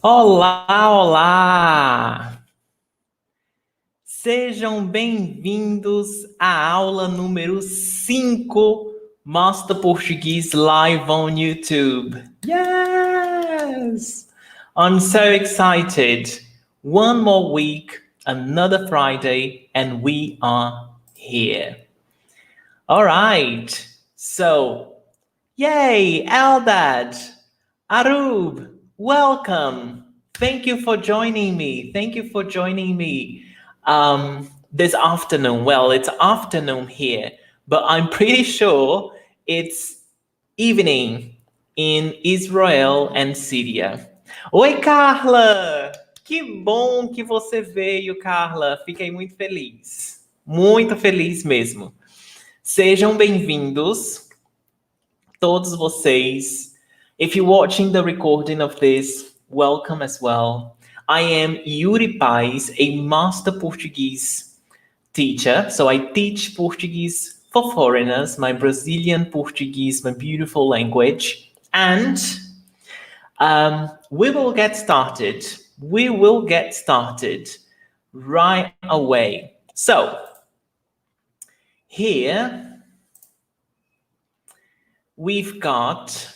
Olá, olá! Sejam bem-vindos à aula número 5 Master Portuguese live on YouTube. Yes! I'm so excited. One more week, another Friday, and we are here. All right. So, yay, Eldad, Arub, welcome. Thank you for joining me. This afternoon. Well, it's afternoon here, but I'm pretty sure it's evening in Israel and Syria. Oi, Carla! Que bom que você veio, Carla. Fiquei muito feliz. Muito feliz mesmo. Sejam bem-vindos, todos vocês. If you're watching the recording of this, welcome as well. I am Yuri Pais, a master Portuguese teacher. So I teach Portuguese for foreigners, my Brazilian Portuguese, my beautiful language. And we will get started. We will get started right away. So here we've got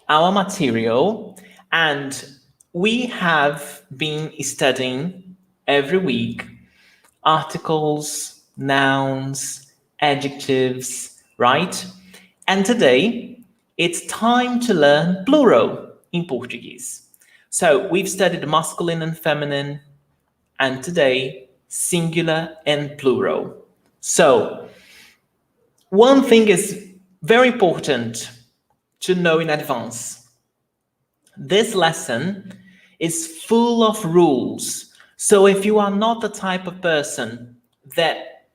our material, and we have been studying every week articles, nouns, adjectives, right? And today it's time to learn plural in Portuguese. So we've studied masculine and feminine, and today singular and plural. So one thing is very important to know in advance. This lesson is full of rules. So if you are not the type of person that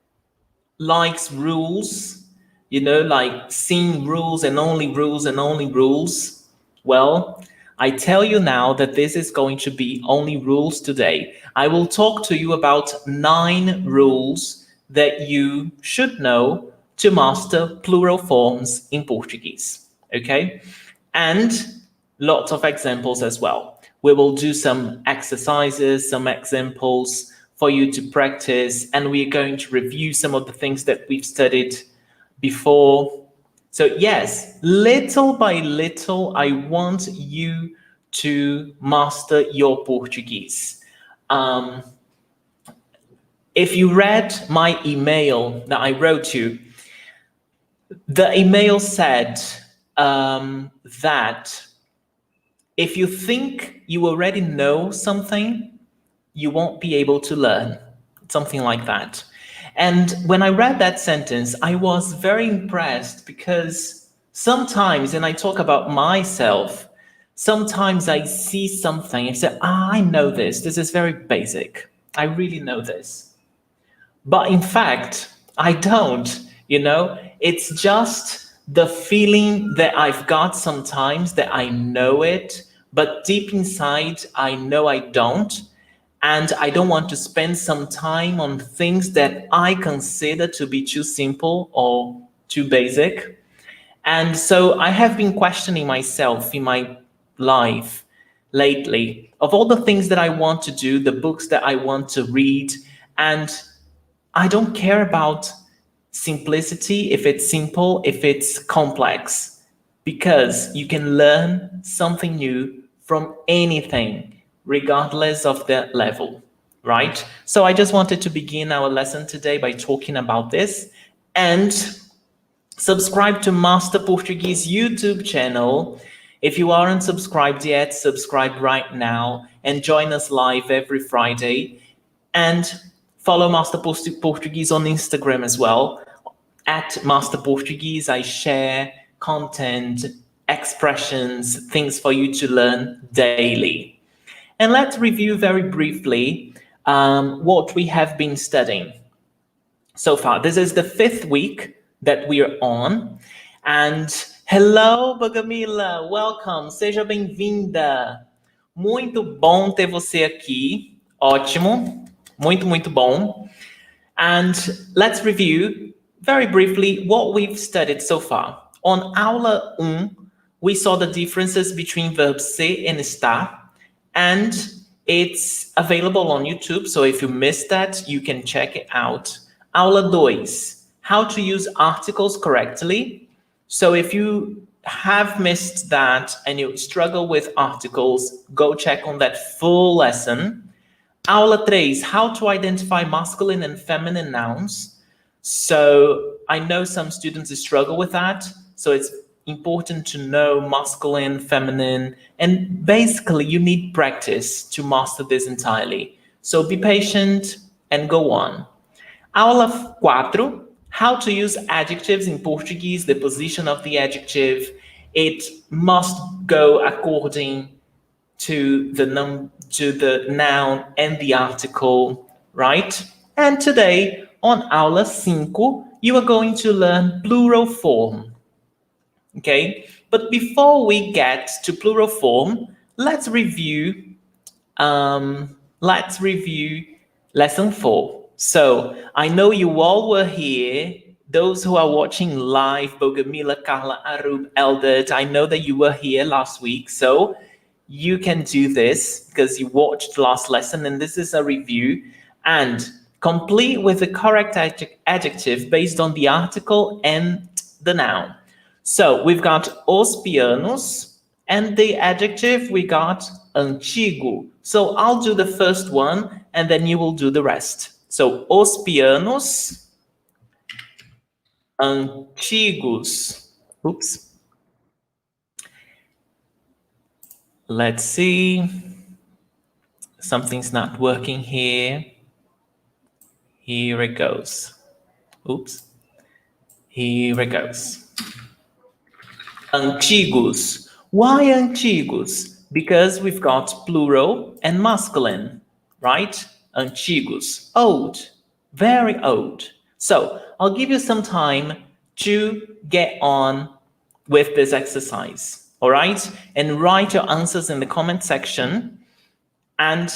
likes rules, like seeing rules and only rules and only rules, well, I tell you now that this is going to be only rules today. I will talk to you about 9 rules that you should know to master plural forms in Portuguese, okay? And lots of examples as well. We will do some exercises, some examples for you to practice, and we're going to review some of the things that we've studied before. So yes, little by little, I want you to master your Portuguese. If you read my email that I wrote you, the email said that if you think you already know something, you won't be able to learn, something like that. And when I read that sentence, I was very impressed because sometimes, and I talk about myself, sometimes I see something and say, I know this. This is very basic. I really know this. But in fact, I don't, It's just the feeling that I've got sometimes that I know it, but deep inside, I know I don't. And I don't want to spend some time on things that I consider to be too simple or too basic. And so I have been questioning myself in my life lately of all the things that I want to do, the books that I want to read. And I don't care about simplicity, if it's simple, if it's complex, because you can learn something new from anything, regardless of the level, right? So I just wanted to begin our lesson today by talking about this. And subscribe to Master Portuguese YouTube channel. If you aren't subscribed yet, subscribe right now and join us live every Friday. And follow Master Portuguese on Instagram as well. At Master Portuguese, I share content, expressions, things for you to learn daily. And let's review very briefly what we have been studying so far. This is the 5th week that we are on. And hello, Bagamila, welcome, seja bem-vinda. Muito bom ter você aqui, ótimo, muito bom. And let's review very briefly what we've studied so far. On AULA 1, we saw the differences between verbs ser and estar, and it's available on YouTube, so if you missed that, you can check it out. Aula 2, how to use articles correctly. So if you have missed that and you struggle with articles, go check on that full lesson. Aula 3, how to identify masculine and feminine nouns. So I know some students struggle with that, so it's important to know masculine, feminine, and basically you need practice to master this entirely. So be patient and go on. Aula 4, how to use adjectives in Portuguese, the position of the adjective. It must go according to the noun and the article, right? And today on Aula 5, you are going to learn plural form. Okay, but before we get to plural form, let's review lesson 4. So I know you all were here. Those who are watching live, Bogomila, Carla, Arub, Eldert, I know that you were here last week. So you can do this because you watched the last lesson, and this is a review. And complete with the correct adjective based on the article and the noun. So we've got os pianos, and the adjective we got antigo. So I'll do the first one, and then you will do the rest. So os pianos antigos. Oops. Let's see. Something's not working here. Here it goes. Oops. Here it goes. Antigos. Why antigos? Because we've got plural and masculine, right? Antigos. Old. Very old. So I'll give you some time to get on with this exercise. All right? And write your answers in the comment section. And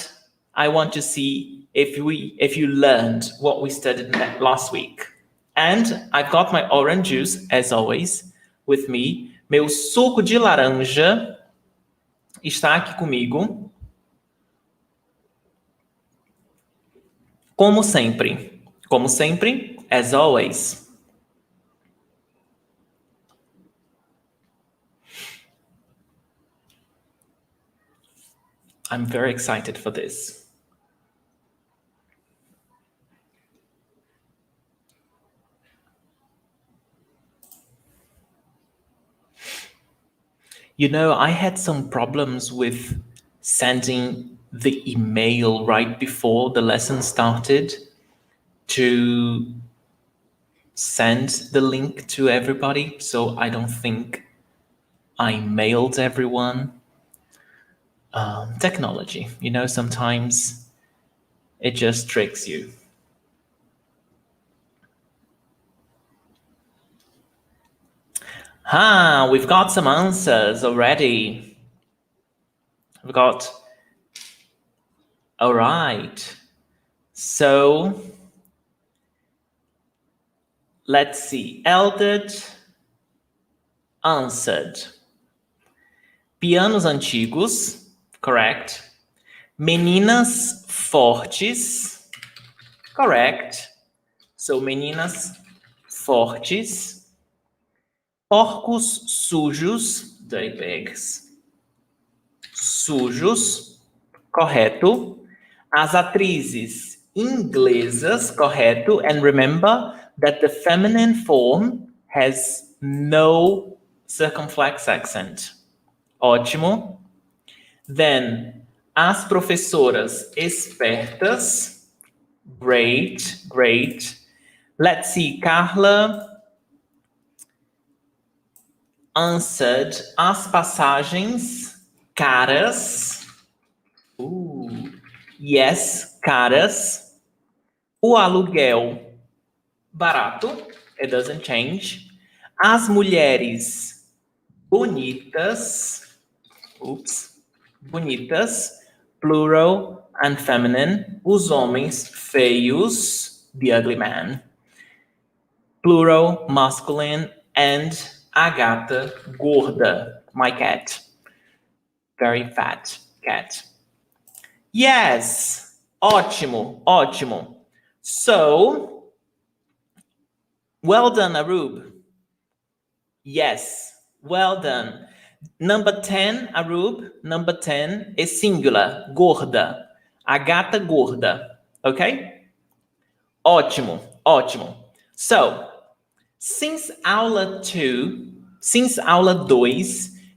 I want to see if you learned what we studied last week. And I've got my orange juice, as always, with me. Meu suco de laranja está aqui comigo. Como sempre. Como sempre, as always. I'm very excited for this. You know, I had some problems with sending the email right before the lesson started to send the link to everybody. So I don't think I mailed everyone. Technology, you know, sometimes it just tricks you. We've got some answers already. We've got, all right. So let's see. Eldred answered. Pianos antigos, correct. Meninas fortes, correct. So meninas fortes. Porcos sujos, dirty pigs. Sujos, correto. As atrizes inglesas, correto. And remember that the feminine form has no circumflex accent. Ótimo. Then, as professoras espertas. Great, great. Let's see, Carla answered as passagens caras. Yes, caras. O aluguel barato. It doesn't change. As mulheres bonitas. Bonitas. Plural and feminine. Os homens feios. The ugly man. Plural, masculine, and a gata gorda. my cat. Very fat cat. Yes. Ótimo, ótimo. So, well done, Arub. Yes, well done. Number 10, Arub, number 10 is singular, gorda. A gata gorda, okay? Ótimo, ótimo. So, since aula 2, since aula 2,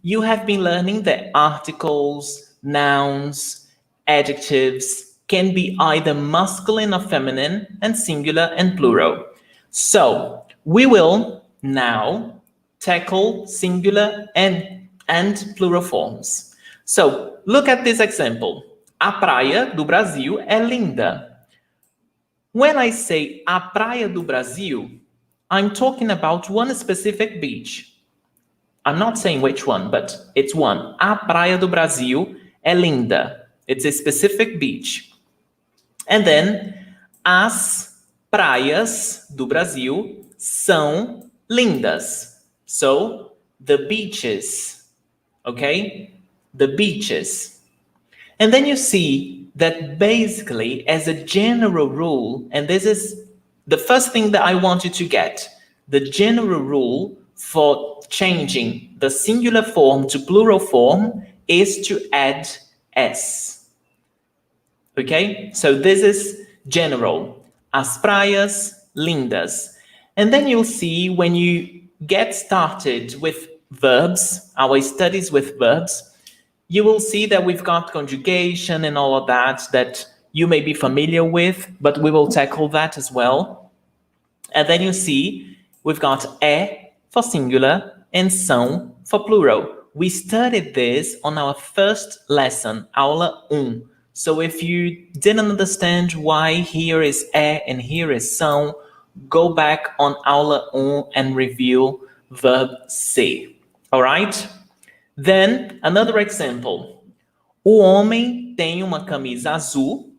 you have been learning that articles, nouns, adjectives can be either masculine or feminine, and singular and plural. So, we will now tackle singular and plural forms. So, look at this example. A praia do Brasil é linda. When I say a praia do Brasil, I'm talking about one specific beach. I'm not saying which one, but it's one. A praia do Brasil é linda. It's a specific beach. And then, as praias do Brasil são lindas. So, the beaches, okay? The beaches. And then you see that basically, as a general rule, and this is the first thing that I want you to get, the general rule for changing the singular form to plural form is to add s. Okay? So this is general. As praias lindas. And then you'll see when you get started with verbs, our studies with verbs, you will see that we've got conjugation and all of that you may be familiar with, but we will tackle that as well. And then you see we've got é for singular and são for plural. We studied this on our first lesson, aula 1. So if you didn't understand why here is é and here is são, go back on aula 1 and review verb ser. All right? Then, another example. O homem tem uma camisa azul.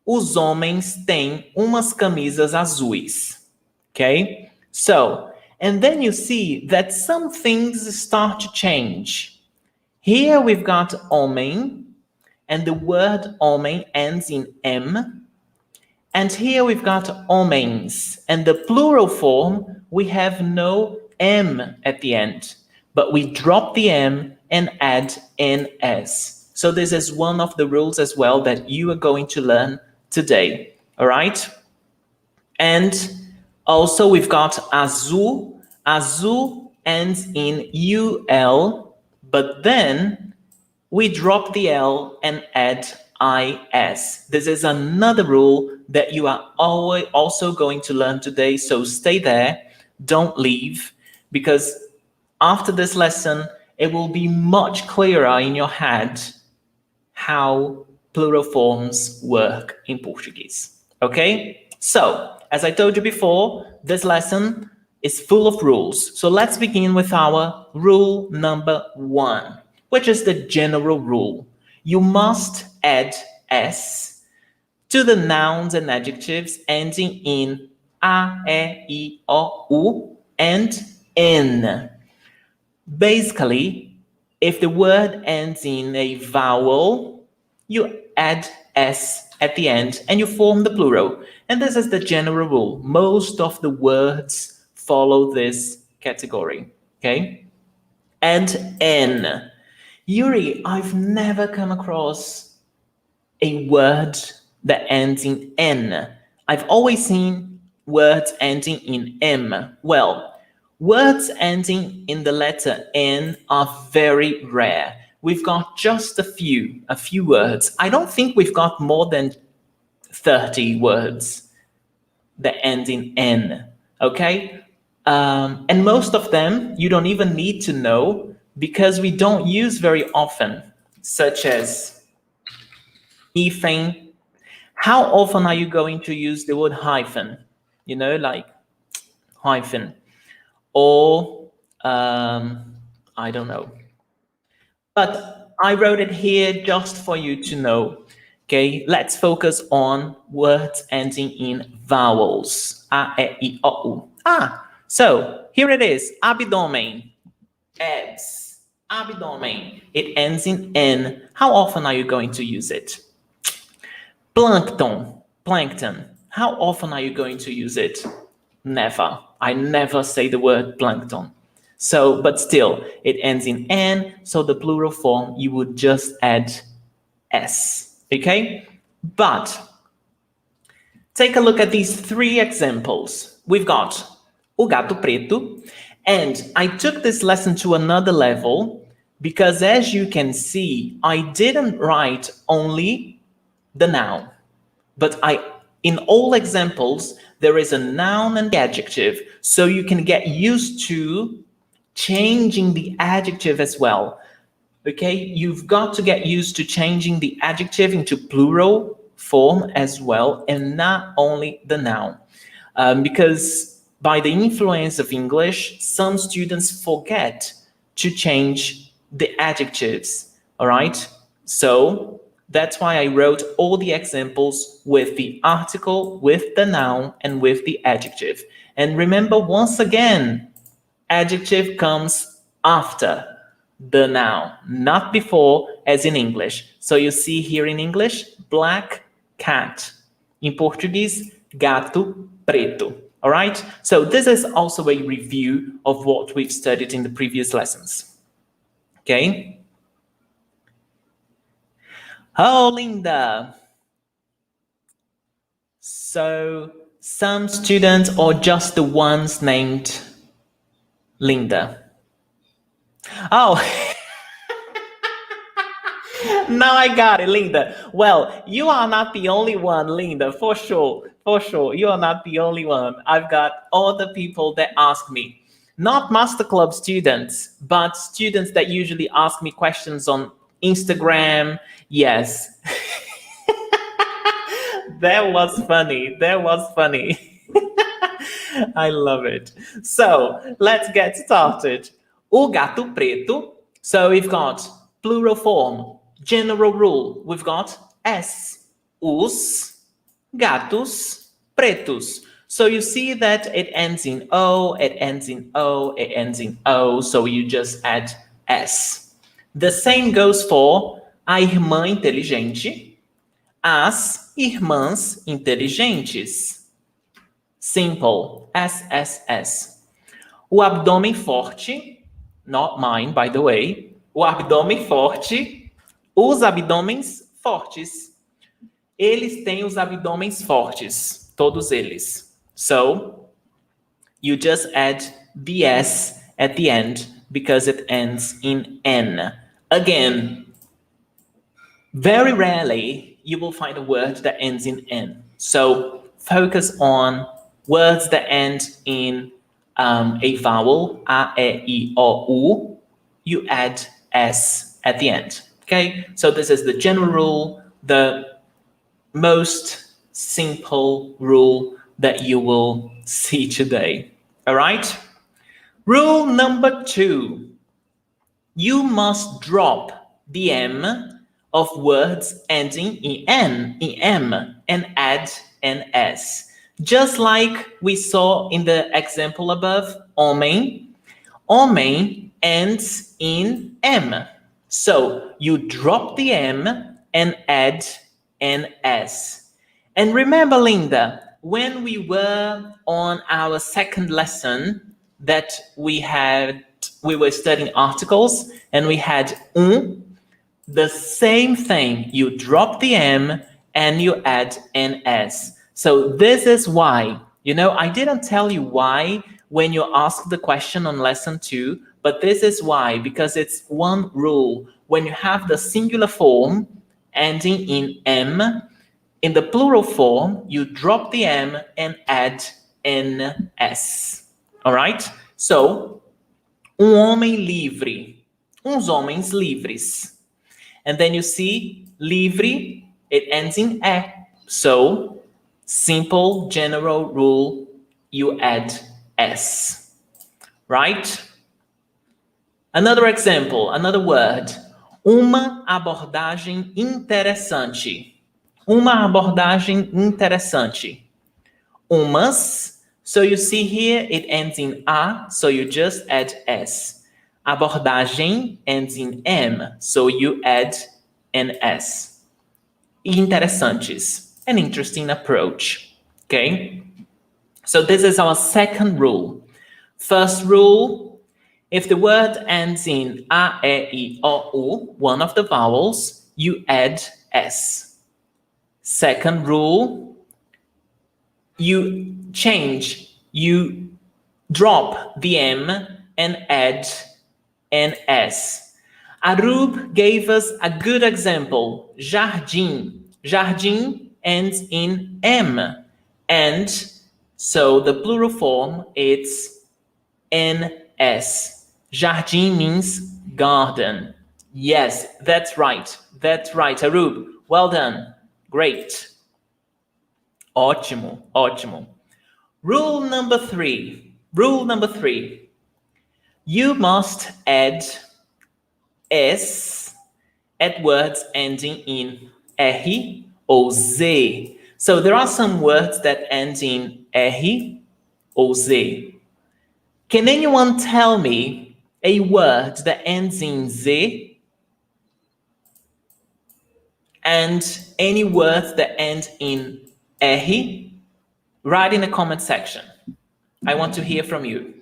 Os homens têm umas camisas azuis. Okay? So, and then you see that some things start to change. Here we've got homem, and the word homem ends in M. And here we've got homens, and the plural form, we have no M at the end. But we drop the M and add NS. So this is one of the rules as well that you are going to learn today, all right? And also we've got azul. Azul ends in UL, but then we drop the L and add IS. This is another rule that you are always also going to learn today, so stay there, don't leave, because after this lesson, it will be much clearer in your head how plural forms work in Portuguese. Okay? So, as I told you before, this lesson is full of rules. So let's begin with our rule number 1, which is the general rule. You must add s to the nouns and adjectives ending in a, e, I, o, u, and n. Basically, if the word ends in a vowel, you add s at the end and you form the plural. And this is the general rule. Most of the words follow this category, okay? And n. Yuri, I've never come across a word that ends in n. I've always seen words ending in m. Well, words ending in the letter N are very rare. We've got just a few words. I don't think we've got more than 30 words that end in N, okay? And most of them you don't even need to know because we don't use very often, such as hyphen. How often are you going to use the word hyphen? You know, like hyphen. Or, I don't know. But I wrote it here just for you to know. Okay, let's focus on words ending in vowels. A, E, I, O, U. So here it is, abdomen, abs. Abdomen, it ends in N. How often are you going to use it? Plankton. How often are you going to use it? Never. I never say the word plankton. So, but still, it ends in N, so the plural form, you would just add S, okay? But take a look at these three examples. We've got o gato preto, and I took this lesson to another level because, as you can see, I didn't write only the noun, but in all examples, there is a noun and the adjective, so you can get used to changing the adjective as well. Okay, you've got to get used to changing the adjective into plural form as well, and not only the noun. Because by the influence of English, some students forget to change the adjectives, all right? So that's why I wrote all the examples with the article, with the noun, and with the adjective. And remember, once again, adjective comes after the noun, not before, as in English. So you see here in English, black cat. In Portuguese, gato preto. All right? So this is also a review of what we've studied in the previous lessons. Okay? Oh, Linda. So some students or just the ones named Linda? Oh, now I got it, Linda. Well, you are not the only one, Linda, for sure. For sure. You are not the only one. I've got all the people that ask me. Not Master Club students, but students that usually ask me questions on Instagram. Yes. That was funny. That was funny. I love it. So let's get started. O gato preto. So we've got plural form, general rule. We've got S. Os gatos pretos. So you see that it ends in O, it ends in O, it ends in O. So you just add S. The same goes for a irmã inteligente, as irmãs inteligentes. Simple, SSS. O abdômen forte, not mine, by the way. O abdômen forte, os abdômenes fortes. Eles têm os abdômenes fortes, todos eles. So, you just add the S at the end because it ends in N. Again, very rarely you will find a word that ends in N. So, focus on words that end in a vowel, A, E, I, O, U, you add S at the end. Okay, so this is the general rule, the most simple rule that you will see today. All right? Rule number 2. You must drop the M of words ending in N, in M, and add an S. Just like we saw in the example above, homem. Homem ends in M. So you drop the M and add an S. And remember, Linda, when we were on our second lesson that we were studying articles and we had the same thing. You drop the M and you add an S. So this is why, I didn't tell you why when you asked the question on lesson 2, but this is why, because it's one rule. When you have the singular form ending in M, in the plural form, you drop the M and add an S. All right? So, homem livre. Uns homens livres. And then you see livre, it ends in E. So, simple general rule, you add S. Right? Another example, another word. Uma abordagem interessante. Uma abordagem interessante. Umas. So you see here, it ends in A, so you just add S. Abordagem ends in M, so you add an S. Interessantes, an interesting approach. Okay? So this is our second rule. First rule, if the word ends in A, E, I, O, U, one of the vowels, you add S. Second rule, you drop the M and add an S. Arub gave us a good example, jardim. Jardim ends in M, and so the plural form it's NS. Jardim means garden. Yes, that's right. That's right, Arub. Well done. Great. Ótimo, ótimo. Rule number three. Rule number three. You must add S at words ending in R or Z. So there are some words that end in R or Z. Can anyone tell me a word that ends in Z? And any words that end in R? Write in the comment section. I want to hear from you.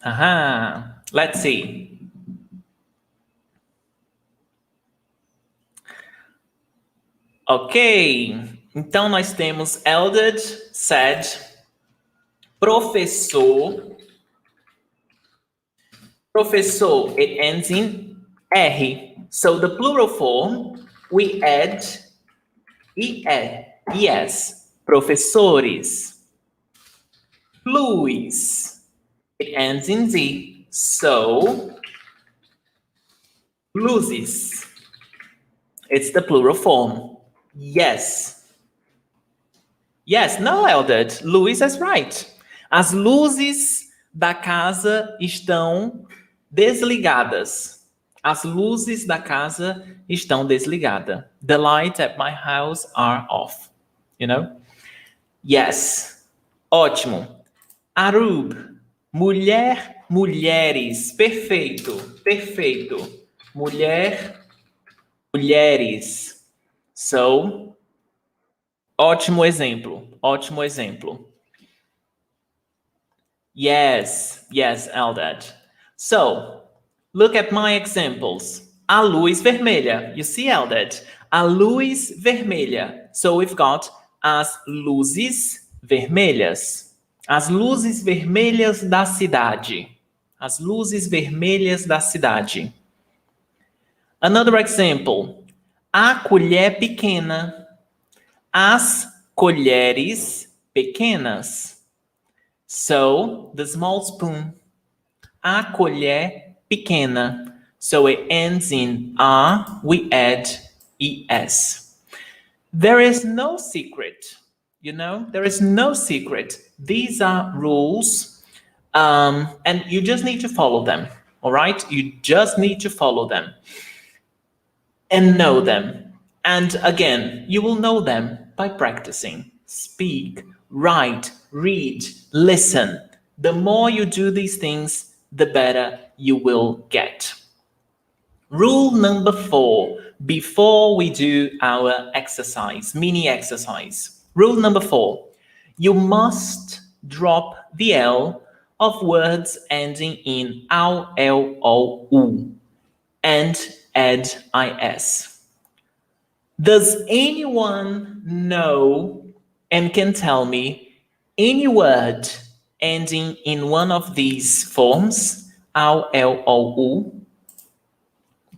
Aha, let's see. Ok, então nós temos Eldred said, professor, professor, it ends in R. So the plural form, we add ES, professores. Luz, it ends in Z, so luzes. It's the plural form. Yes. Yes, no, Eldred. Luiz is right. As luzes da casa estão desligadas. As luzes da casa estão desligadas. The lights at my house are off. You know? Yes. Ótimo. Arub. Mulher, mulheres. Perfeito. Perfeito. Mulher, mulheres. So, ótimo exemplo. Ótimo exemplo. Yes, yes, Eldad. So, look at my examples. A luz vermelha. You see, Eldad? A luz vermelha. So we've got as luzes vermelhas. As luzes vermelhas da cidade. As luzes vermelhas da cidade. Another example. A colher pequena. As colheres pequenas. So, the small spoon. A colher pequena. So it ends in A, we add ES. There is no secret, you know? There is no secret. These are rules, and you just need to follow them, all right? You just need to follow them and know them. And again, you will know them by practicing. Speak, write, read, listen. The more you do these things, the better you will get. Rule number 4, before we do our exercise, mini exercise. Rule number 4, you must drop the L of words ending in AU, L, O, U and add IS. Does anyone know and can tell me any word ending in one of these forms, AU, L, O, U?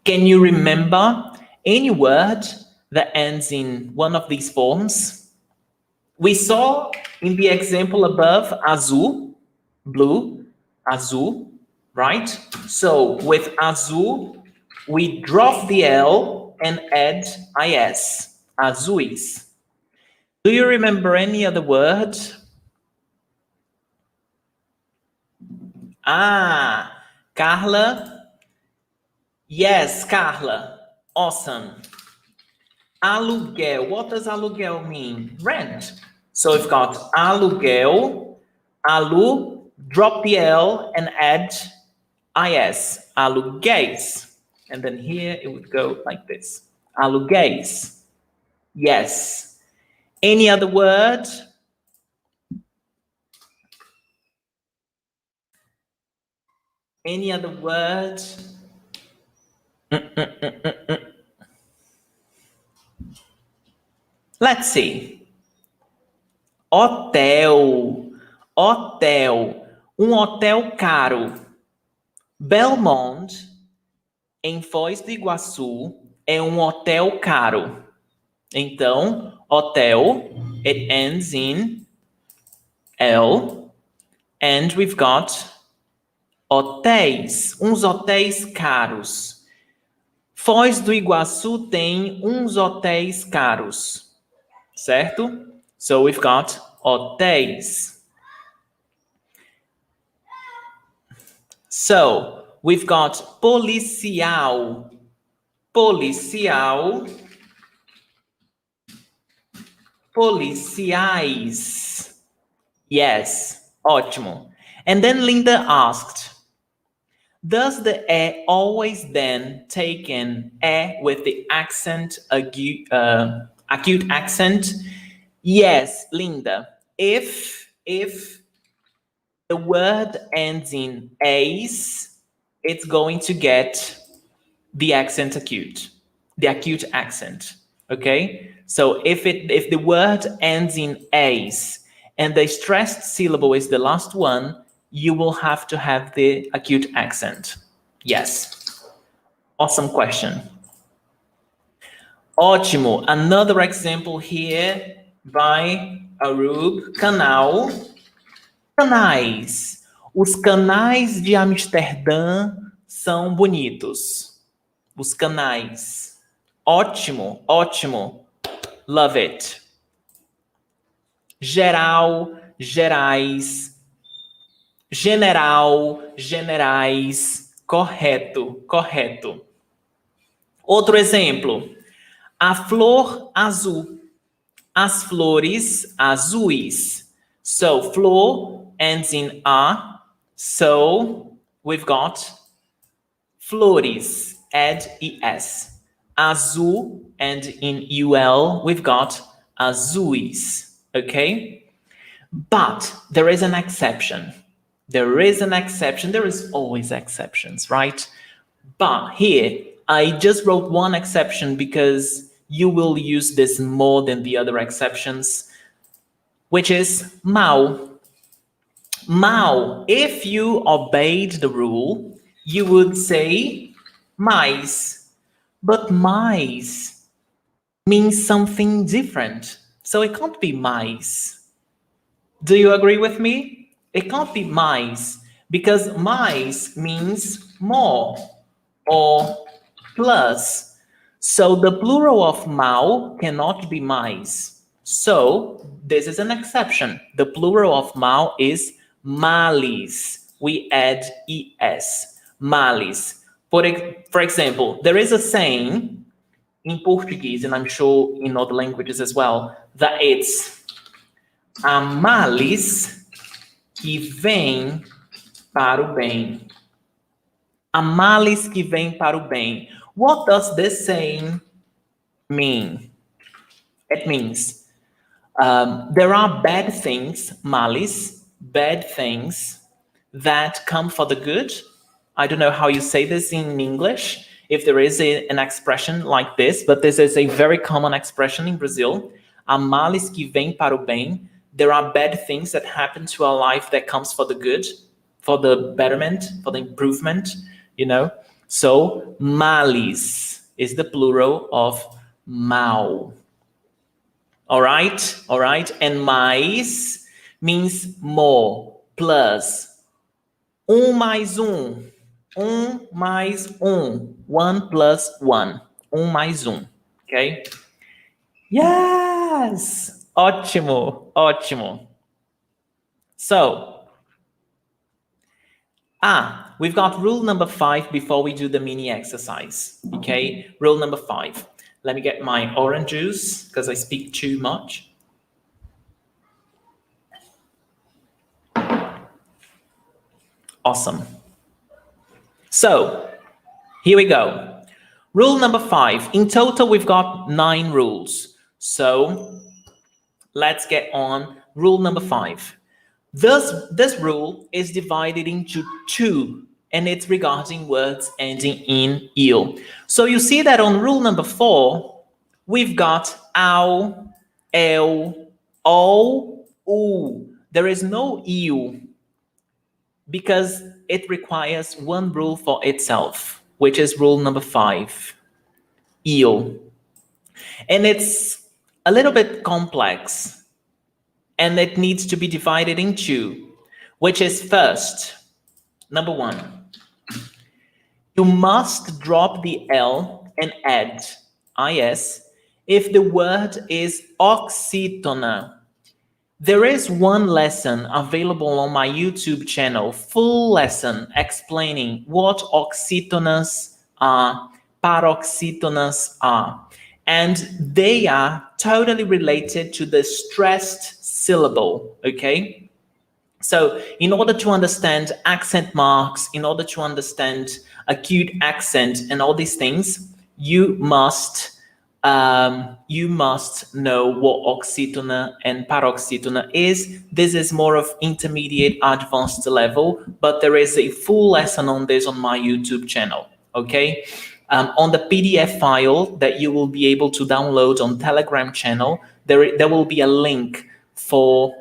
Can you remember any word that ends in one of these forms? We saw in the example above, azul, blue, azul, right? So with azul, we drop the L and add IS, azuis. Do you remember any other word? Ah, Carla. Yes, Carla. Awesome. Aluguel. What does aluguel mean? Rent. So we've got aluguel, alu, drop the L and add is, aluguéis. And then here it would go like this. Aluguéis. Yes. Any other word? Any other word? Let's see. Hotel. Hotel. Hotel caro. Belmont, em Foz do Iguaçu, é hotel caro. Então, hotel, it ends in L. And we've got hotéis, uns hotéis caros. Foz do Iguaçu tem uns hotéis caros, certo? So we've got hotéis. So we've got policial, policial, policiais. Yes, ótimo. And then Linda asked, does the E always then take an E with the accent, acute accent? Yes, Linda. If the word ends in A's, it's going to get the accent acute, the acute accent, okay? So if the word ends in A's and the stressed syllable is the last one, you will have to have the acute accent. Yes. Awesome question. Ótimo. Another example here by Arub. Canal. Canais. Os canais de Amsterdã são bonitos. Os canais. Ótimo, ótimo. Love it. Geral, gerais. General, generais. Correto, correto. Outro exemplo. A flor azul. As flores azuis. So, flor ends in A. So, we've got flores. Add es. Azul, and in UL, we've got azuis. Okay? But there is an exception. There is an exception. There is always exceptions, right? But here, I just wrote one exception because you will use this more than the other exceptions, which is mal. Mal, if you obeyed the rule, you would say mais. But mais means something different. So it can't be mais. Do you agree with me? It can't be mais, because mais means more or plus. So the plural of mal cannot be mais. So this is an exception. The plural of mal is males. We add es, males. For example, there is a saying in Portuguese, and I'm sure in other languages as well, that it's há males que vêm para o bem. Há males que vêm para o bem. What does this saying mean? It means there are bad things, males, bad things that come for the good. I don't know how you say this in English, if there is an expression like this, but this is a very common expression in Brazil. Há males que vêm para o bem. There are bad things that happen to our life that comes for the good, for the betterment, for the improvement, you know. So males is the plural of mal. All right, all right. And mais means more, plus. Mais mais 1 plus 1. Mais okay? Yes! Ótimo, ótimo. So, we've got rule number 5 before we do the mini exercise. Okay, rule number 5. Let me get my orange juice because I speak too much. Awesome. So here we go. Rule number 5. In total, we've got 9 rules. So let's get on rule number 5. This rule is divided into 2, and it's regarding words ending in il. So you see that on rule number 4, we've got au, el, o, u. There is no iu because it requires one rule for itself, which is rule number 5, il. And it's a little bit complex, and it needs to be divided in 2, which is first, number 1, you must drop the L and add is if the word is oxytona. There is one lesson available on my YouTube channel, full lesson explaining what oxytonas are, paroxytonas are, and they are totally related to the stressed syllable, okay? So in order to understand accent marks, in order to understand acute accent and all these things, you must know what oxytona and paroxytona is. This is more of intermediate advanced level, but there is a full lesson on this on my YouTube channel, okay? On the PDF file that you will be able to download on Telegram channel, there will be a link for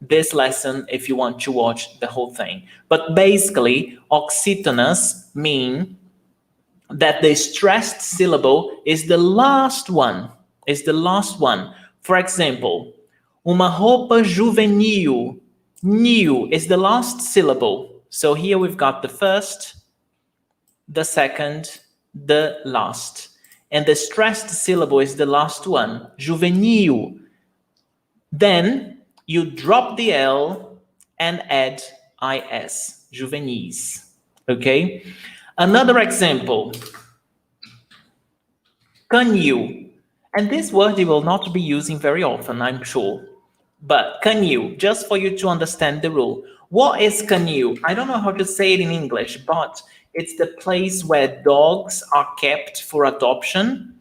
this lesson if you want to watch the whole thing. But basically, oxytonas mean that the stressed syllable is the last one, For example, uma roupa juvenil, new is the last syllable. So here we've got the first, the second, the last. And the stressed syllable is the last one, juvenil. Then you drop the L and add is, juvenis, okay? Another example, canil. And this word you will not be using very often, I'm sure. But canil, just for you to understand the rule. What is canil? I don't know how to say it in English, but it's the place where dogs are kept for adoption.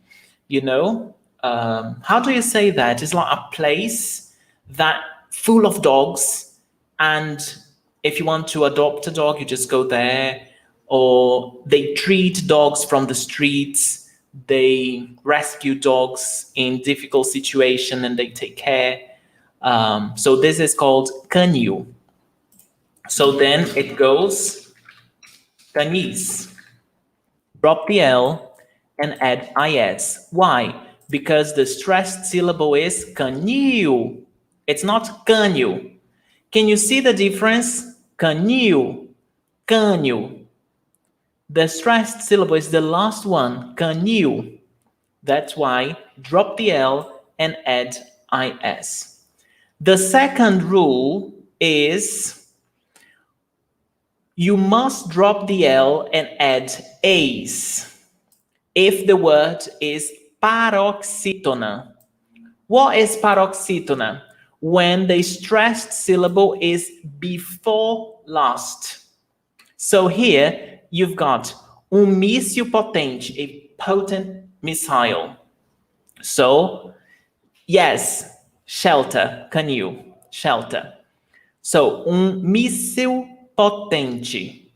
You know, how do you say that? It's like a place that full of dogs, and if you want to adopt a dog, you just go there. Or they treat dogs from the streets, they rescue dogs in difficult situation and they take care. So this is called canil. So then it goes canis. Drop the L and add is. Why? Because the stressed syllable is canil. It's not canil. Can you see the difference? Canil, canil. The stressed syllable is the last one, canil. That's why drop the L and add is. The second rule is you must drop the L and add is if the word is paroxytona. What is paroxytona? When the stressed syllable is before last. So here, you've got míssil potente, a potent missile. So, yes, shelter, canil, shelter. So, míssil potente.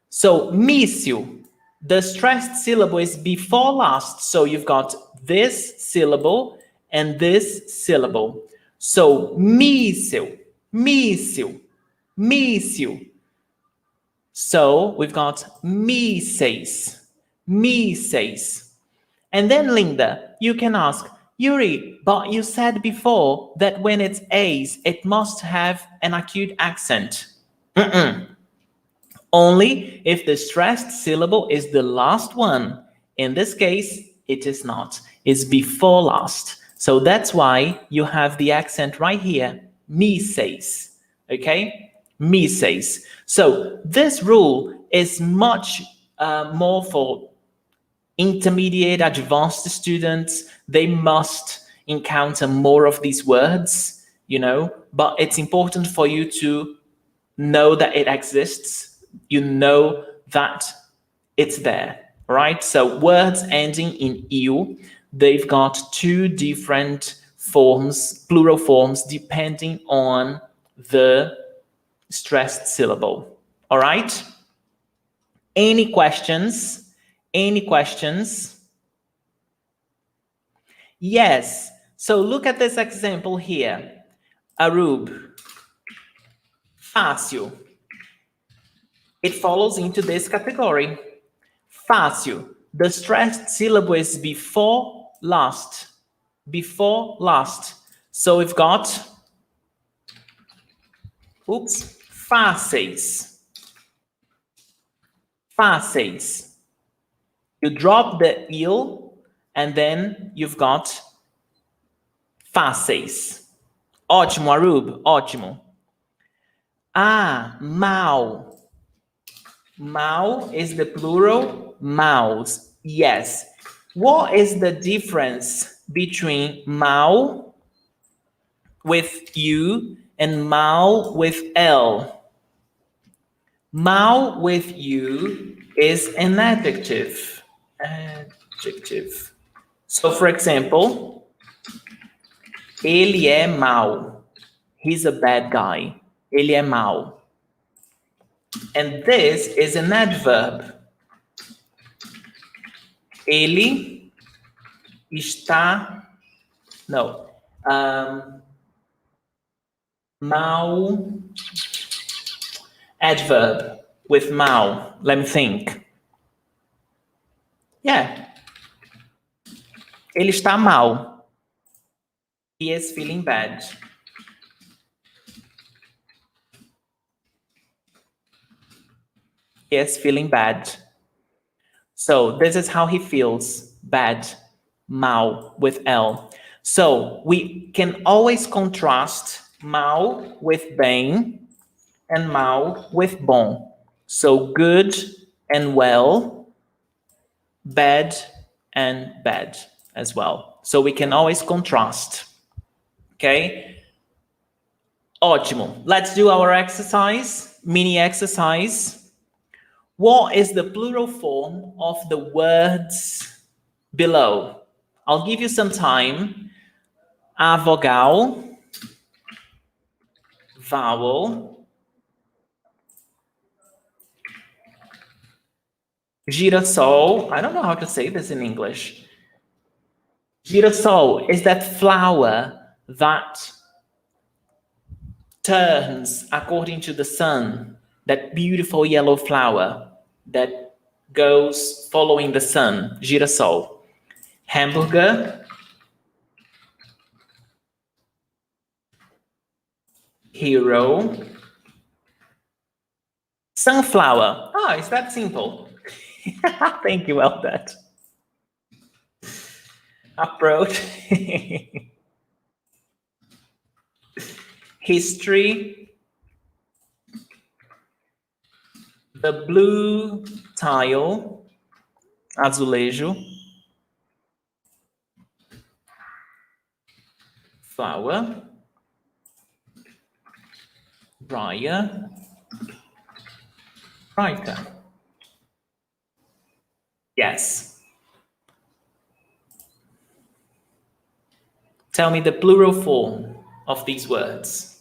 So, míssil, the stressed syllable is before last. So, you've got this syllable and this syllable. So, míssil, míssil, míssil. So we've got mísseis, mísseis. And then Linda, you can ask, Yuri, but you said before that when it's a's, it must have an acute accent. Only if the stressed syllable is the last one. In this case, it is not. It's before last. So that's why you have the accent right here, mísseis, okay? Mísseis. So this rule is much more for intermediate, advanced students. They must encounter more of these words, but it's important for you to know that it exists. You know that it's there, right? So words ending in "eu", they've got two different forms, plural forms, depending on the stressed syllable. All right? Any questions? Any questions? Yes. So look at this example here. Arub. Fácil. It falls into this category. Fácil. The stressed syllable is before last. Before last. So we've got, fáceis. Fáceis. You drop the il, and then you've got fáceis. Ótimo, Arub. Ótimo. Ah, mal. Mal is the plural, maus. Yes. What is the difference between mal with U and mal with L? Mal with U is an adjective. Adjective. So, for example, ele é mau. He's a bad guy. Ele é mau. And this is an adverb. Ele está. No. Mal. Adverb with mal. Let me think. Yeah. Ele está mal. He is feeling bad. He is feeling bad. So this is how he feels. Bad. Mal with L. So we can always contrast mal with bem and mal with bom. So good and well, bad and bad as well. So we can always contrast. Okay? Ótimo. Let's do our exercise, mini exercise. What is the plural form of the words below? I'll give you some time. A vogal, vowel, girassol. I don't know how to say this in English. Girassol is that flower that turns according to the sun, that beautiful yellow flower that goes following the sun, girassol. Hamburger, hero, sunflower. Ah, it's that simple. Thank you, Eldad. Approach. History. The blue tile. Azulejo. Flower. Briar. Brighter. Yes. Tell me the plural form of these words.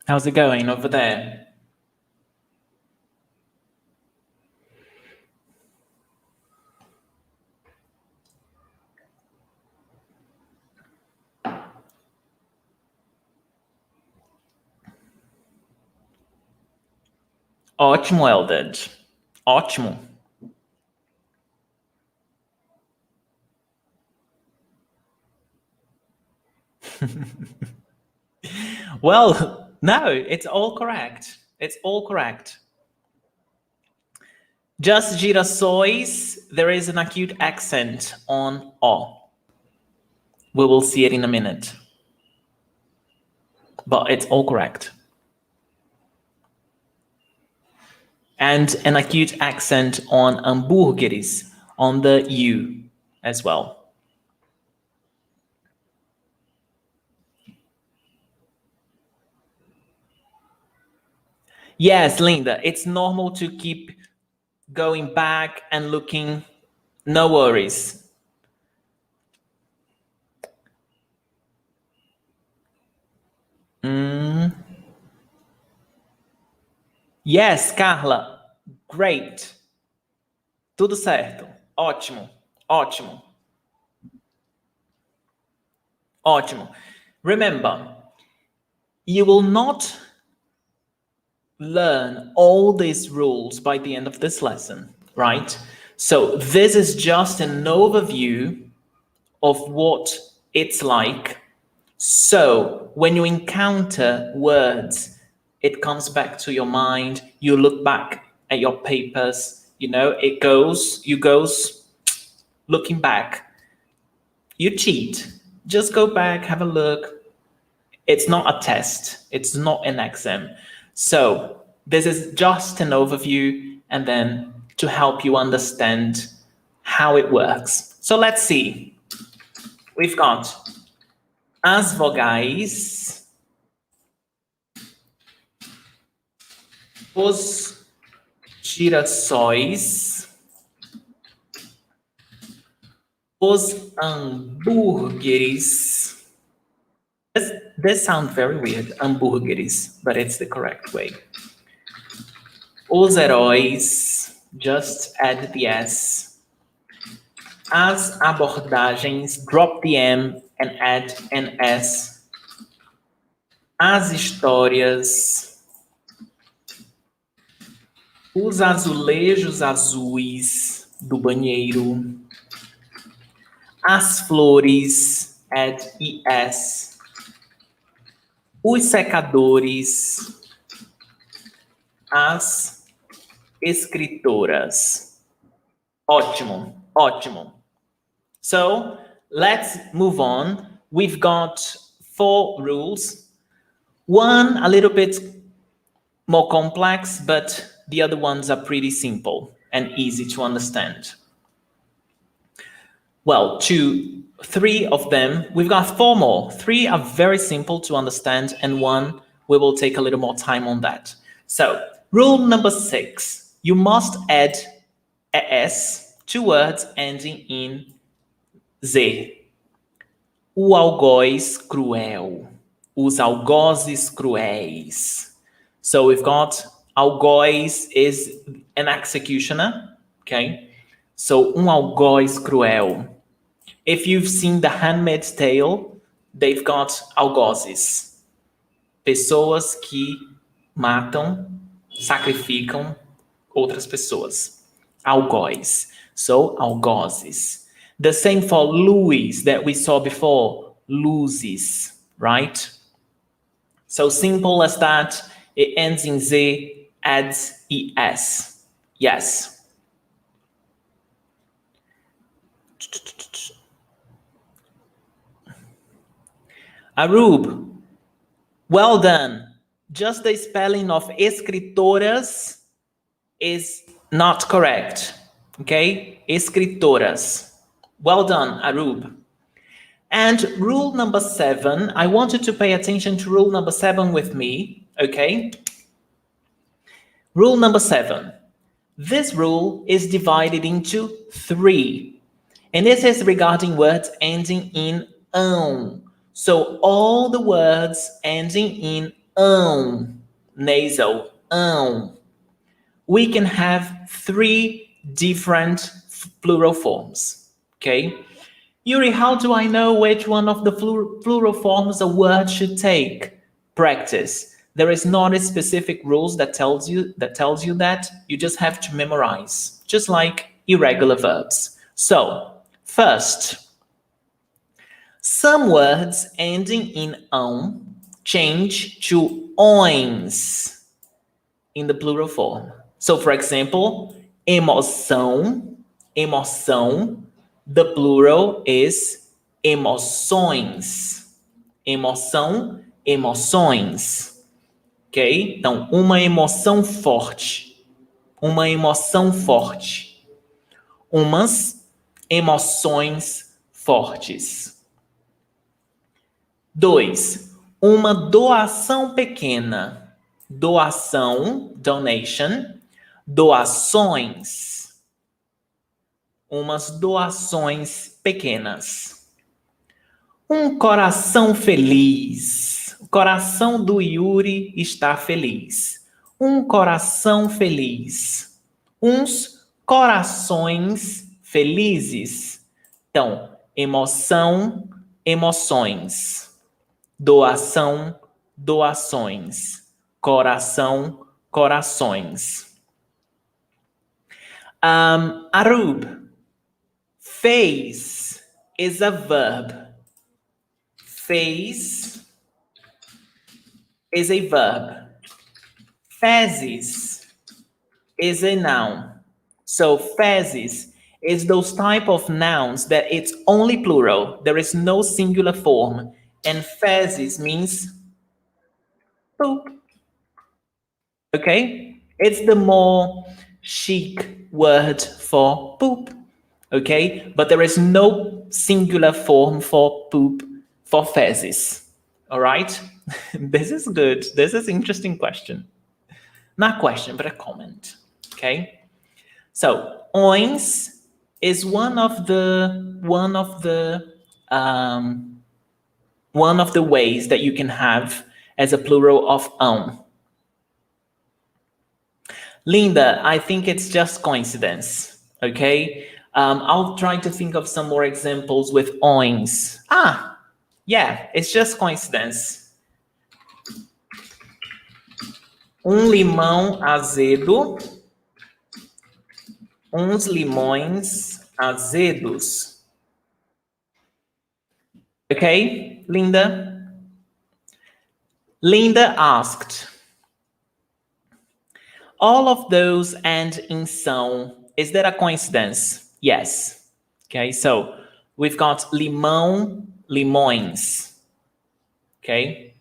How's it going over there? Ótimo, Eldad. Ótimo. Well, no, it's all correct. It's all correct. Just girassóis, there is an acute accent on O. We will see it in a minute. But it's all correct. And an acute accent on hambúrgueres, on the U as well. Yes, Linda, it's normal to keep going back and looking. No worries. Yes, Carla, great. Tudo certo. Ótimo, ótimo, ótimo. Remember, you will not learn all these rules by the end of this lesson, right? So this is just an overview of what it's like. So when you encounter words, it comes back to your mind. You look back at your papers, you goes looking back. You cheat. Just go back, have a look. It's not a test. It's not an exam. So this is just an overview and then to help you understand how it works. So let's see. We've got as vogais, os girassóis, os hambúrgueres. This sounds very weird, hambúrgueres, but it's the correct way. Os heróis, just add the S. As abordagens, drop the M and add an S. As histórias. Os azulejos azuis do banheiro. As flores, add ES. Os secadores. As escritoras. Ótimo, ótimo. So let's move on. We've got 4 rules. One a little bit more complex, but the other ones are pretty simple and easy to understand. Well, 3 of them, we've got 4 more. 3 are very simple to understand, and 1, we will take a little more time on that. So, rule number 6, you must add a S to words ending in Z. O algoz cruel. Os algozes cruéis. So we've got algoz is an executioner, okay? So algoz cruel. If you've seen The Handmaid's Tale, they've got algozes. Pessoas que matam, sacrificam outras pessoas. Algoz. So algozes. The same for Louis that we saw before, loses, right? So simple as that. It ends in Z, adds ES. Yes. Arub, well done. Just the spelling of escritoras is not correct. Okay? Escritoras. Well done, Arub. And rule number 7, I want you to pay attention to rule number 7 with me, okay? Rule number 7. This rule is divided into 3. And this is regarding words ending in ão. So all the words ending in nasal, we can have 3 different plural forms, okay? Yuri, how do I know which one of the plural forms a word should take? Practice. There is not a specific rules that tells you that. You just have to memorize, just like irregular verbs. So, first, some words ending in change to oins in the plural form. So, for example, emoção, the plural is emoções. Emoção, emoções. Ok? Então, uma emoção forte. Uma emoção forte. Umas emoções fortes. 2. Uma doação pequena. Doação, donation. Doações. Umas doações pequenas. Um coração feliz. O coração do Yuri está feliz. Um coração feliz. Uns corações felizes. Então, emoção, emoções. Doação, doações. Coração, corações. Arub. Fez is a verb. Fez is a verb. Fezes is a noun. So fezes is those type of nouns that it's only plural. There is no singular form. And fezes means poop. Okay? It's the more chic word for poop. Okay? But there is no singular form for poop for fezes. All right? This is good. This is an interesting question. Not a question, but a comment. Okay? So, oins is one of the ways that you can have as a plural of Linda, I think it's just coincidence. Okay? I'll try to think of some more examples with oins. Yeah, it's just coincidence. Limão azedo. Uns limões azedos. Okay, Linda? Linda asked, all of those end in são. Is that a coincidence? Yes. Okay, so we've got limão, limões. Okay?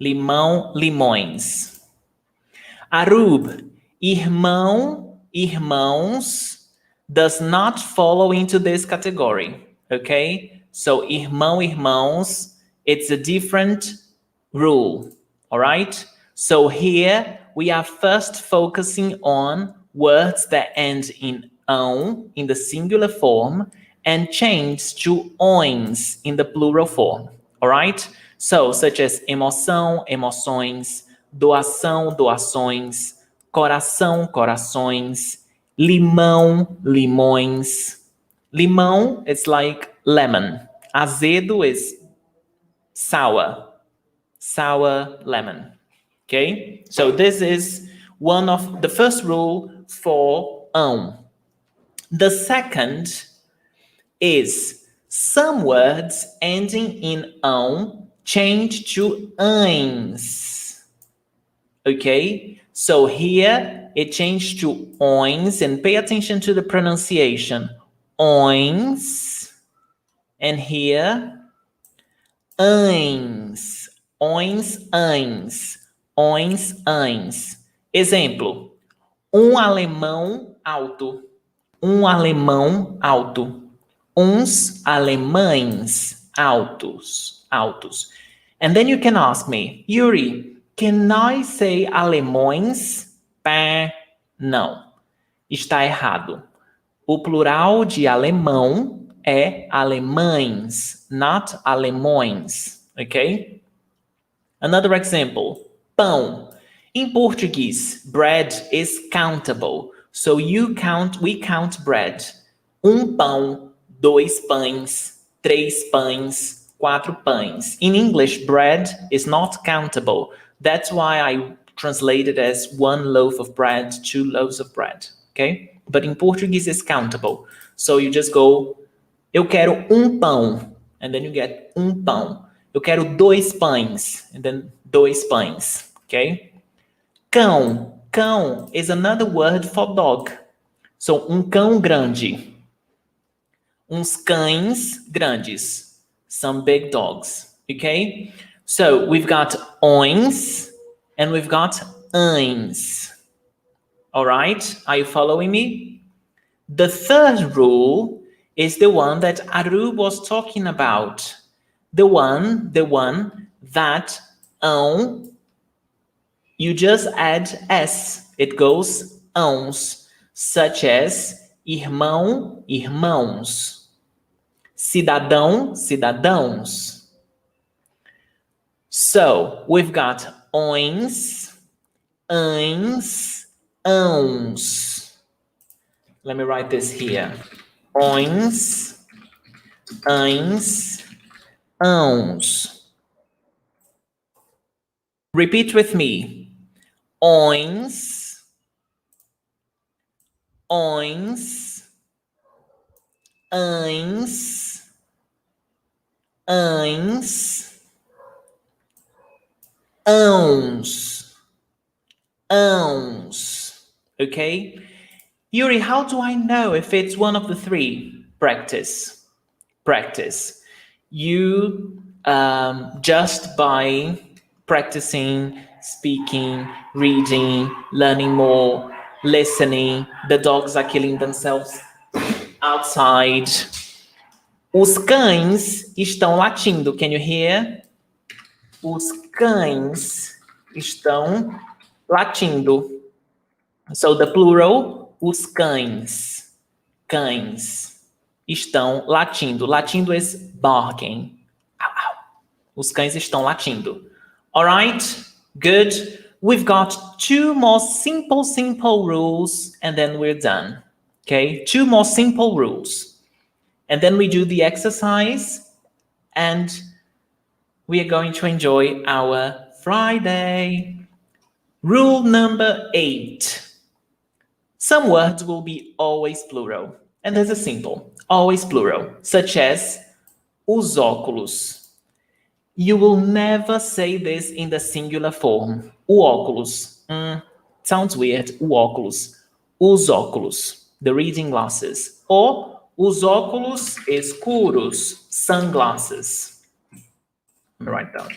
Limão, limões. Arub, irmão, irmãos does not follow into this category. Okay? So irmão, irmãos, it's a different rule. All right? So here we are first focusing on words that end in ão in the singular form and change to oins in the plural form. All right? So, such as emoção, emoções, doação, doações, coração, corações, limão, limões. Limão is like lemon. Azedo is sour. Sour lemon. Okay? So this is one of the first rule for The second is some words ending in change to ães. Okay? So here it changed to oins, and pay attention to the pronunciation. Oins. And here, ães. Oins, ães. Oins, ães. Exemplo. Alemão alto. Alemão alto. Uns alemães altos. Altos. And then you can ask me, Yuri, can I say alemões? Não. Está errado. O plural de alemão é alemães, not alemões. Okay? Another example. pão. In Portuguese, bread is countable. So we count bread. Pão, dois pães, três pães, quatro pães. In English, bread is not countable. That's why I translated as one loaf of bread, two loaves of bread, okay? But in Portuguese, it's countable. So you just go, eu quero pão, and then you get pão. Eu quero dois pães, and then dois pães, okay? Cão. Cão is another word for dog. So, cão grande. Uns cães grandes. Some big dogs, okay? So, we've got ons and we've got ães. All right? Are you following me? The third rule is the one that Aru was talking about. The one that you just add S. It goes ãos, such as irmão, irmãos. Cidadão, cidadãos. So, we've got ons, ães, ãos. Let me write this here. Ons, ães, ãos. Repeat with me. Ons, ons, ães, ães, ãos, ãos. Okay? Yuri, how do I know if it's one of the three? Practice. Practice. You just by practicing, speaking, reading, learning more, listening. The dogs are killing themselves outside. Os cães estão latindo. Can you hear? Os cães estão latindo. So the plural, os cães. Cães estão latindo. Latindo is barking. Ow, ow. Os cães estão latindo. All right, good. We've got two more simple rules, and then we're done. Okay, two more simple rules. And then we do the exercise, and we are going to enjoy our Friday. Rule number 8. Some words will be always plural. And there's a simple, always plural, such as os óculos. You will never say this in the singular form. O óculos. Sounds weird. O óculos. Os óculos. The reading glasses. Or os óculos escuros. Sunglasses. Let me write down.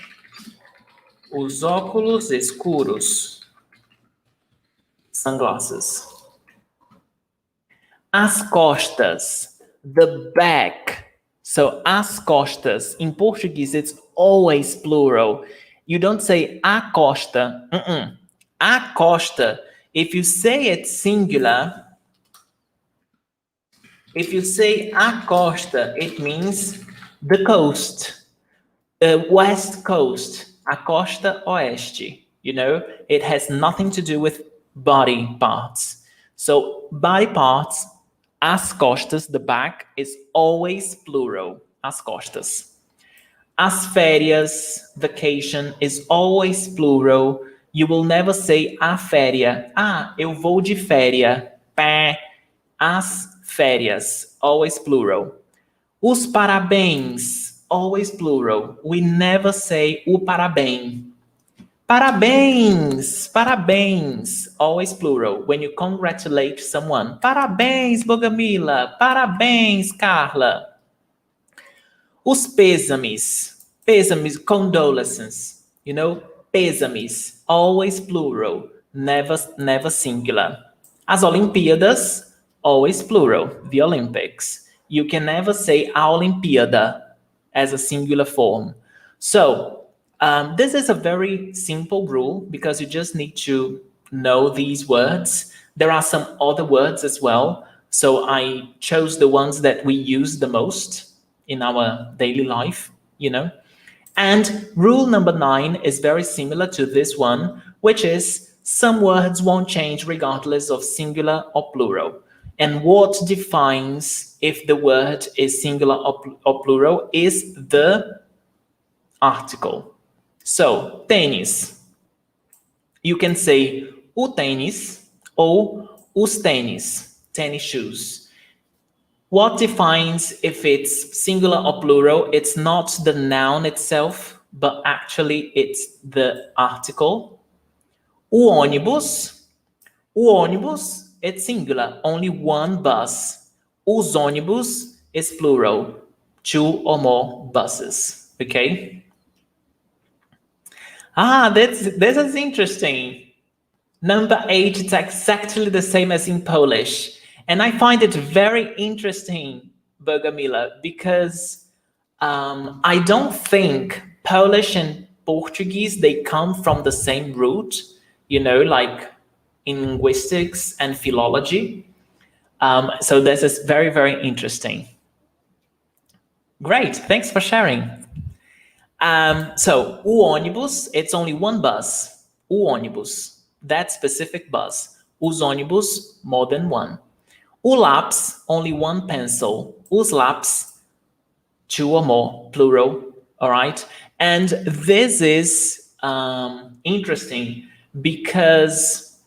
Os óculos escuros. Sunglasses. As costas. The back. So, as costas. In Portuguese, it's always plural. You don't say a costa. A costa. If you say it singular, if you say a costa, it means the coast, the west coast, a costa oeste. You know, it has nothing to do with body parts. So, body parts, as costas, the back, is always plural, as costas. As férias, vacation, is always plural. You will never say a féria. Ah, eu vou de féria. Pé. As férias, always plural. Os parabéns, always plural. We never say o parabéns. Parabéns, parabéns, always plural. When you congratulate someone, parabéns, Bogamila, parabéns, Carla. Os pêsames, pêsames, condolences, you know, pêsames, always plural, never singular. As Olimpíadas, always plural, the Olympics. You can never say a Olimpíada as a singular form. So, this is a very simple rule because you just need to know these words. There are some other words as well. So I chose the ones that we use the most in our daily life, you know. And rule number 9 is very similar to this one, which is some words won't change regardless of singular or plural. And what defines if the word is singular or plural is the article. So, tênis. You can say o tênis or os tênis, tennis shoes. What defines if it's singular or plural? It's not the noun itself, but actually it's the article. O ônibus. O ônibus, it's singular, only one bus. Os ônibus is plural, 2 or more buses. Okay? This is interesting. Number 8, it's exactly the same as in Polish. And I find it very interesting, Bogomila, because I don't think Polish and Portuguese, they come from the same root, like in linguistics and philology. So this is very, very interesting. Great, thanks for sharing. So, o ônibus, it's only one bus. O ônibus, that specific bus. Os ônibus, more than one. O lápis, only one pencil. Os lápis, 2 or more, plural, all right? And this is interesting because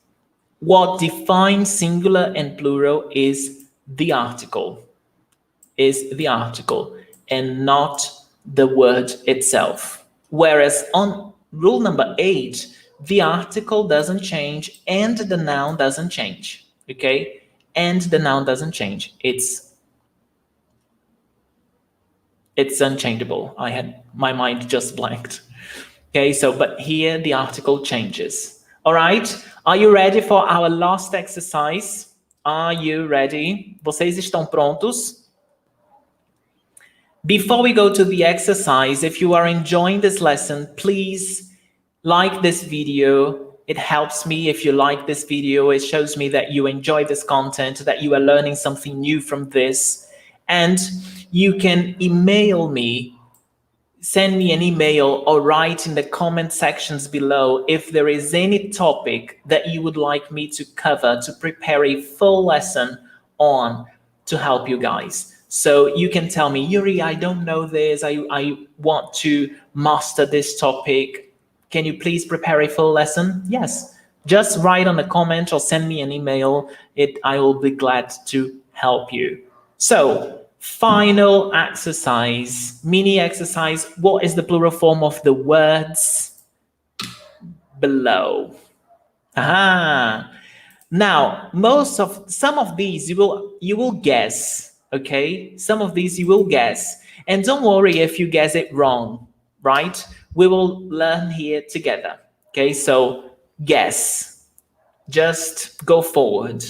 what defines singular and plural is the article, and not the word itself. Whereas on rule number 8, the article doesn't change and the noun doesn't change, okay? And the noun doesn't change. It's unchangeable. My mind just blanked. Okay, so but here the article changes. All right, are you ready for our last exercise? Are you ready? Vocês estão prontos? Before we go to the exercise, if you are enjoying this lesson, please like this video. It helps me if you like this video. It shows me that you enjoy this content, that you are learning something new from this. And you can email me, send me an email, or write in the comment sections below if there is any topic that you would like me to cover, to prepare a full lesson on, to help you guys. So you can tell me, Yuri, I don't know this. I want to master this topic. Can you please prepare a full lesson? Yes. Just write on a comment or send me an email. I will be glad to help you. So, final exercise, mini exercise. What is the plural form of the words below? Now, some of these you will guess. Okay, some of these you will guess, and don't worry if you guess it wrong. Right? We will learn here together. Okay, so guess. Just go forward.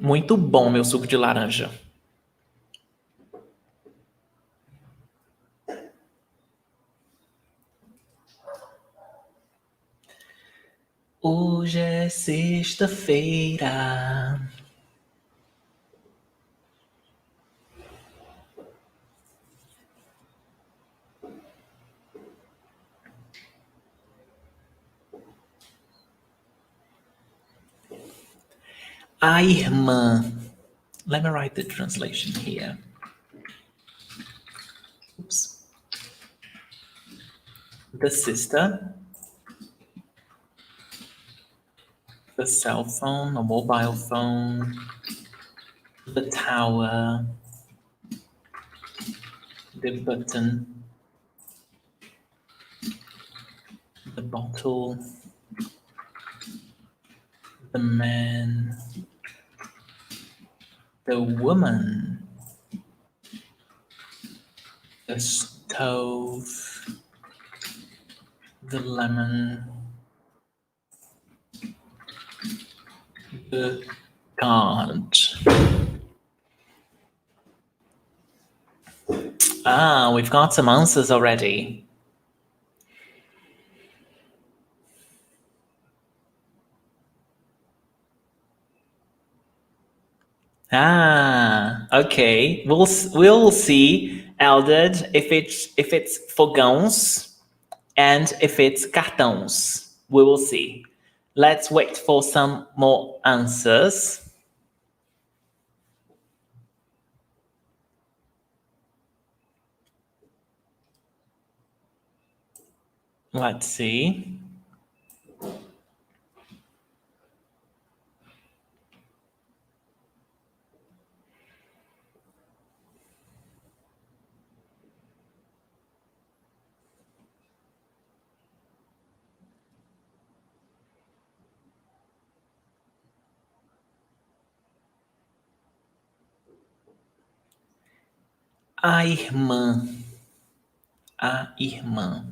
Muito bom, meu suco de laranja. Hoje é sexta-feira. A irmã. Let me write the translation here. Oops. The sister. The cell phone or mobile phone. The tower. The button. The bottle. The man. The woman. The stove. The lemon. The card. We've got some answers already. Okay. We'll see, Eldred, if it's fogãos and if it's cartões. We will see. Let's wait for some more answers. Let's see. A irmã. A irmã.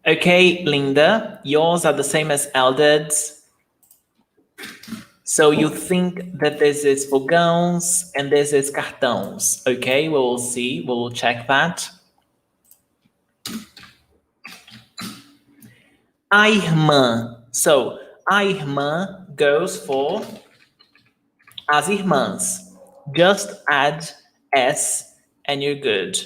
Okay, Linda, yours are the same as Eldred's. So you think that this is fogãos and this is cartões. Okay, we will see. We will check that. A irmã. So, a irmã goes for as irmãs. Just add S and you're good.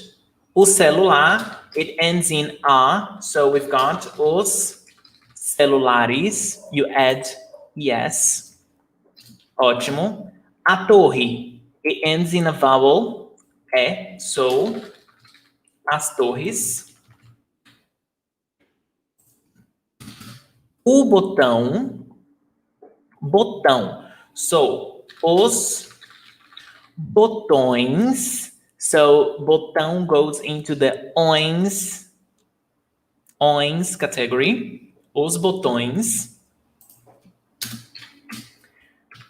O celular, it ends in A. So we've got os celulares. You add ES. Ótimo. A torre, it ends in a vowel. E. So, as torres. O botão. Botão. So, os botões. So, botão goes into the ons category. Os botões.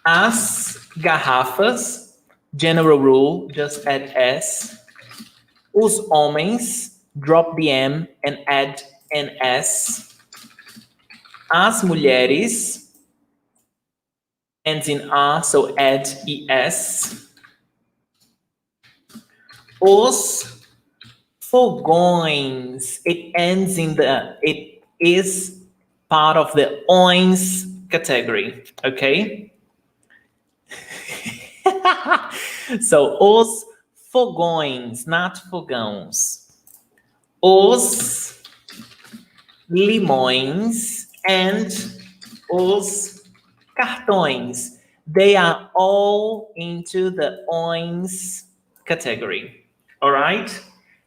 As garrafas. General rule, just add S. Os homens. Drop the M and add an S. As mulheres. Ends in A, so add ES. Os fogões, it ends in it is part of the ons category, okay? So, os fogões, not fogãos. Os limões and os cartões. They are all into the ons category. All right?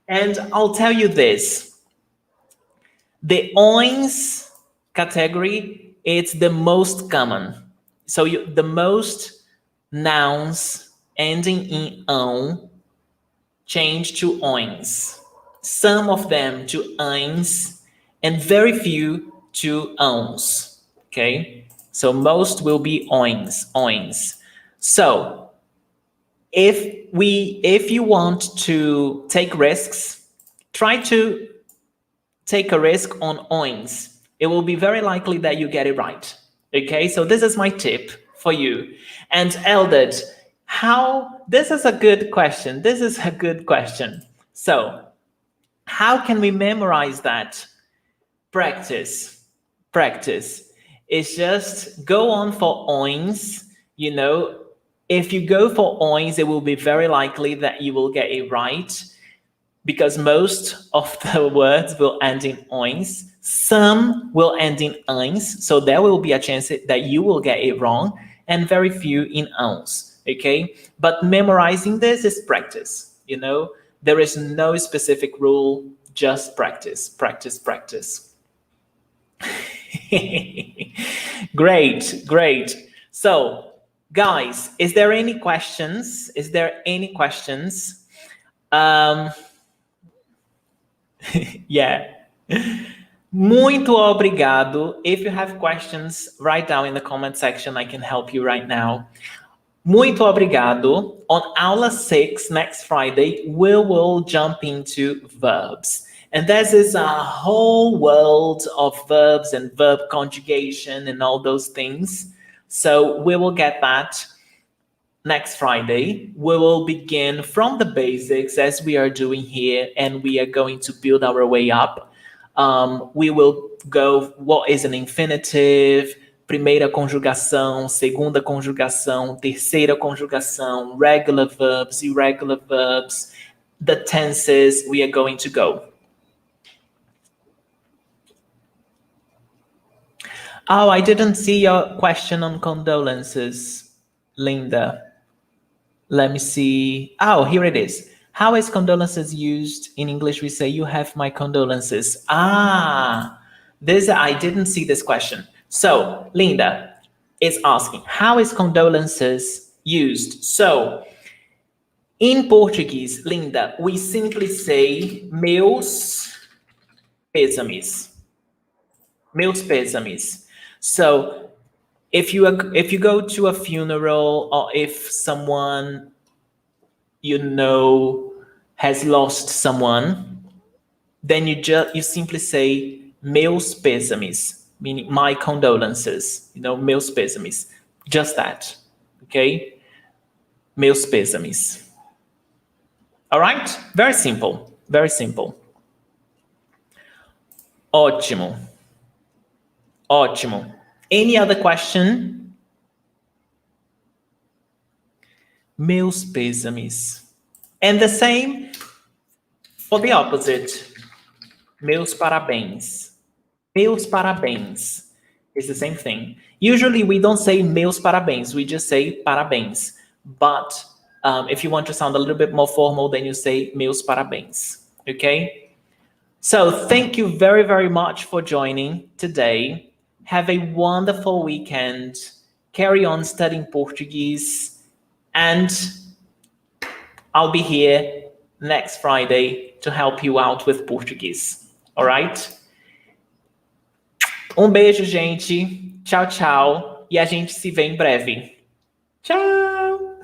And I'll tell you this. The ons category, it's the most common. So the most nouns ending in on change to ons. Some of them to uns and very few to ons. Okay? So most will be ons. So if you want to take risks, try to take a risk on ons. It will be very likely that you get it right. Okay, so this is my tip for you. And Eldred, this is a good question. So how can we memorize that? Practice. It's just go on for ons. You know, if you go for ons, it will be very likely that you will get it right because most of the words will end in ons. Some will end in uns, so there will be a chance that you will get it wrong, and very few in ons, okay? But memorizing this is practice, you know? There is no specific rule, just practice. Great. So, guys, is there any questions? Yeah. Muito obrigado. If you have questions, write down in the comment section. I can help you right now. Muito obrigado. On AULA 6 next Friday, we will jump into verbs. And this is a whole world of verbs and verb conjugation and all those things. So we will get that next Friday. We will begin from the basics as we are doing here, and we are going to build our way up. We will go, what is an infinitive, primeira conjugação, segunda conjugação, terceira conjugação, regular verbs, irregular verbs, the tenses we are going to go. Oh, I didn't see your question on condolences, Linda. Let me see. Oh, here it is. How is condolences used? In English, we say, you have my condolences. I didn't see this question. So, Linda is asking, how is condolences used? So, in Portuguese, Linda, we simply say, meus pêsames. Meus pêsames. So, if you go to a funeral, or if someone you know has lost someone, then you simply say meus pêsames, meaning my condolences. Meus pêsames, just that. Okay, meus pêsames. All right, very simple, very simple. Ótimo, ótimo. Any other question? Meus pêsames. And the same for the opposite. Meus parabéns. Meus parabéns is the same thing. Usually we don't say meus parabéns, we just say parabéns. But if you want to sound a little bit more formal, then you say meus parabéns. Okay? So thank you very, very much for joining today. Have a wonderful weekend. Carry on studying Portuguese. And I'll be here next Friday to help you out with Portuguese. All right? Beijo, gente. Tchau, tchau. E a gente se vê em breve. Tchau!